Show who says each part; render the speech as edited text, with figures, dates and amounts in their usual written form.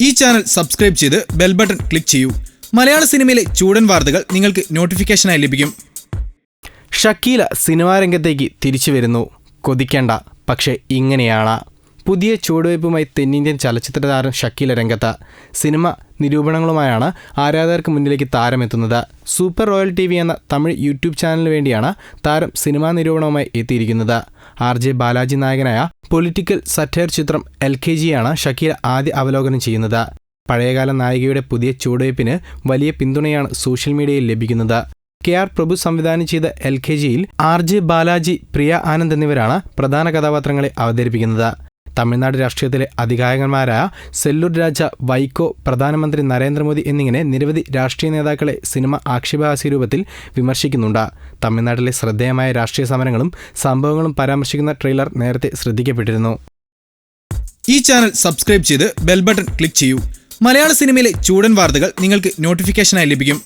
Speaker 1: ഈ channel subscribe ചെയ്ത് bell button click ചെയ്യൂ. മലയാള സിനിമയിലെ ചൂടൻ വാർത്തകൾ നിങ്ങൾക്ക് നോട്ടിഫിക്കേഷനായി ലഭിക്കും.
Speaker 2: ഷക്കീല സിനിമാ രംഗത്തേക്ക് തിരിച്ചു വരുന്നു. കൊതിക്കേണ്ട, പക്ഷേ ഇങ്ങനെയാണ്. പുതിയ ചുവടുവയ്പുമായി തെന്നിന്ത്യൻ ചലച്ചിത്ര താരം ഷക്കീല രംഗത്ത്. സിനിമ നിരൂപണങ്ങളുമായാണ് ആരാധകർക്ക് മുന്നിലേക്ക് താരമെത്തുന്നത്. സൂപ്പർ റോയൽ TV എന്ന തമിഴ് യൂട്യൂബ് ചാനലിന് വേണ്ടിയാണ് താരം സിനിമാ നിരൂപണവുമായി എത്തിയിരിക്കുന്നത്. RJ ബാലാജി നായകനായ പൊളിറ്റിക്കൽ സറ്റയർ ചിത്രം LKG യാണ് ഷക്കീല ആദ്യ അവലോകനം ചെയ്യുന്നത്. പഴയകാല നായികയുടെ പുതിയ ചുവടുവയ്പിന് വലിയ പിന്തുണയാണ് സോഷ്യൽ മീഡിയയിൽ ലഭിക്കുന്നത്. KR പ്രഭു സംവിധാനം ചെയ്ത LKGയിൽ RJ ബാലാജി, പ്രിയ ആനന്ദ് എന്നിവരാണ് പ്രധാന കഥാപാത്രങ്ങളെ അവതരിപ്പിക്കുന്നത്. തമിഴ്നാട് രാഷ്ട്രീയത്തിലെ അതികായകന്മാരായ സെല്ലൂർ രാജ, വൈക്കോ, പ്രധാനമന്ത്രി നരേന്ദ്രമോദി എന്നിങ്ങനെ നിരവധി രാഷ്ട്രീയ നേതാക്കളെ സിനിമ ആക്ഷേപഹാസ്യ രൂപത്തിൽ വിമർശിക്കുന്നുണ്ട്. തമിഴ്നാട്ടിലെ ശ്രദ്ധേയമായ രാഷ്ട്രീയ സമരങ്ങളും സംഭവങ്ങളും പരാമർശിക്കുന്ന ട്രെയിലർ നേരത്തെ ശ്രദ്ധിക്കപ്പെട്ടിരുന്നു.
Speaker 1: ഈ ചാനൽ സബ്സ്ക്രൈബ് ചെയ്ത് ബെൽ ബട്ടൺ ക്ലിക്ക് ചെയ്യൂ. മലയാള സിനിമയിലെ ചൂടൻ വാർത്തകൾ നിങ്ങൾക്ക് നോട്ടിഫിക്കേഷനായി ലഭിക്കും.